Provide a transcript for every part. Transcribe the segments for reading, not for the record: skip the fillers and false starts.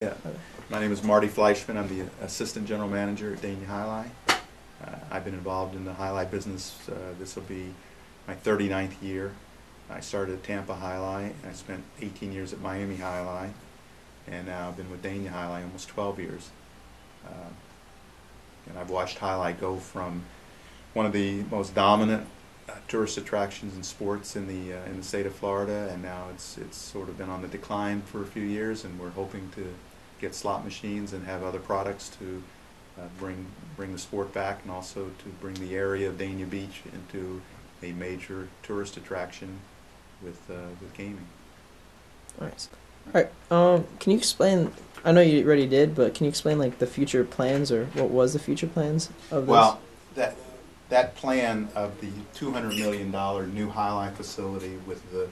Yeah, my name is Marty Fleischman. I'm the Assistant General Manager at Dania Highlight. I've been involved in the Highlight business. This will be my 39th year. I started at Tampa Highlight, and I spent 18 years at Miami Highlight, and now I've been with Dania Highlight almost 12 years. And I've watched Highlight go from one of the most dominant tourist attractions in sports in the state of Florida, and now it's sort of been on the decline for a few years, and we're hoping to get slot machines and have other products to bring the sport back, and also to bring the area of Dania Beach into a major tourist attraction with gaming. Nice. All right. Can you explain? I know you already did, but can you explain like the future plans, or what was the future plans of this? Well, that plan of the $200 million new Highlight facility with the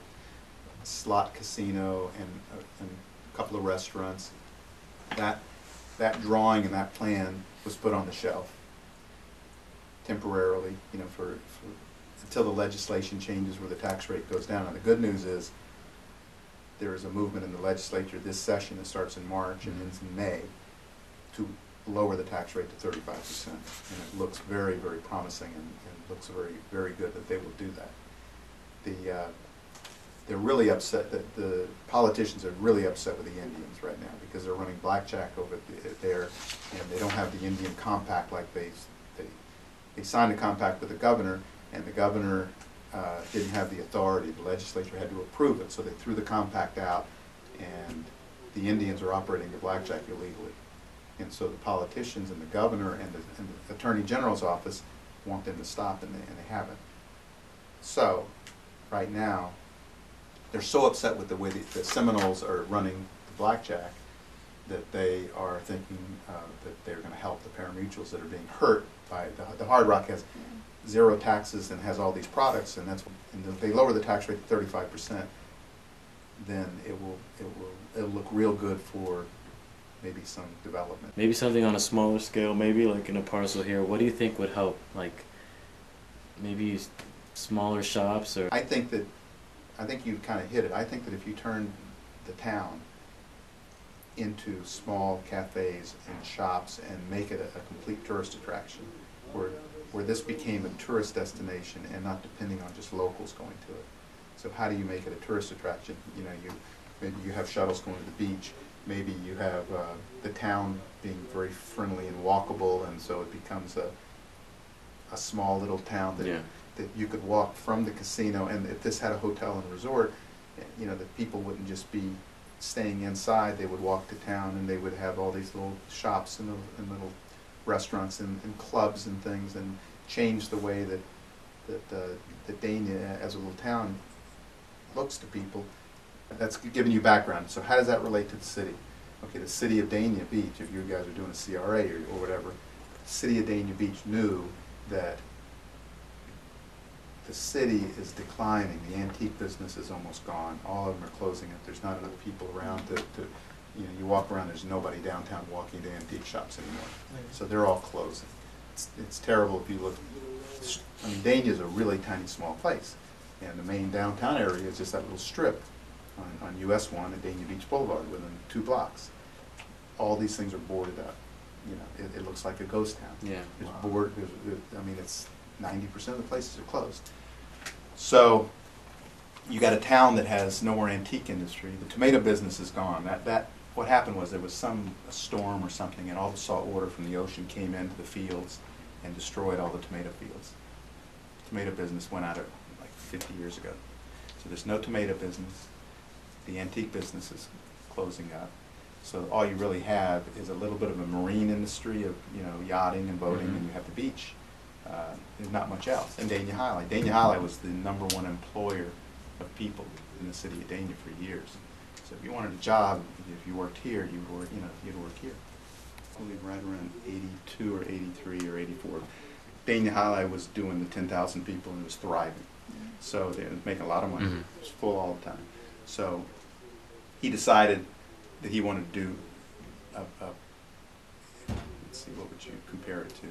slot casino and a couple of restaurants, that drawing and that plan was put on the shelf temporarily, for until the legislation changes where the tax rate goes down. And the good news is there is a movement in the legislature this session that starts in March and ends in May to lower the tax rate to 35%, and it looks very, very promising, and looks very, very good that they will do that. They're really upset that the politicians are really upset with the Indians right now because they're running blackjack over there, and they don't have the Indian compact like they signed a compact with the governor, and the governor didn't have the authority. The legislature had to approve it, so they threw the compact out, and the Indians are operating the blackjack illegally. And so the politicians and the governor and the Attorney General's office want them to stop, and they haven't. So right now, they're so upset with the way the Seminoles are running the blackjack that they are thinking that they're going to help the pari-mutuels that are being hurt by the Hard Rock has zero taxes and has all these products, and if they lower the tax rate to 35%, then it'll look real good for maybe some development. Maybe something on a smaller scale, maybe like in a parcel here. What do you think would help? Like maybe smaller shops, or? I think you kind of hit it. I think that if you turn the town into small cafes and shops and make it a complete tourist attraction, where this became a tourist destination and not depending on just locals going to it. So how do you make it a tourist attraction? Maybe you have shuttles going to the beach. Maybe you have the town being very friendly and walkable, and so it becomes a small little town that you could walk from the casino. And if this had a hotel and resort, the people wouldn't just be staying inside. They would walk to town, and they would have all these little shops and little restaurants and clubs and things, and change the way that Dania as a little town looks to people. That's giving you background. So how does that relate to the city? Okay, the city of Dania Beach, if you guys are doing a CRA or whatever, the city of Dania Beach knew that the city is declining. The antique business is almost gone. All of them are closing up. There's not enough people around you walk around, there's nobody downtown walking to antique shops anymore. So they're all closing. It's terrible if you look. I mean, Dania is a really tiny, small place, and the main downtown area is just that little strip on US 1 and Dania Beach Boulevard within 2 blocks. All these things are boarded up. It looks like a ghost town. Yeah. It's 90% of the places are closed. So you got a town that has no more antique industry. The tomato business is gone. What happened was there was a storm or something, and all the salt water from the ocean came into the fields and destroyed all the tomato fields. The tomato business went out of like 50 years ago. So there's no tomato business. The antique business is closing up. So all you really have is a little bit of a marine industry of yachting and boating, and you have the beach. There's not much else. And Dania Highlight. Dania Highlight was the '1 employer of people in the city of Dania for years. So if you wanted a job, if you worked here, you'd work here. Probably right around 82 or 83 or 84. Dania Highlight was doing the 10,000 people, and it was thriving. So they were making a lot of money. It was full all the time. So he decided that he wanted to do let's see, what would you compare it to?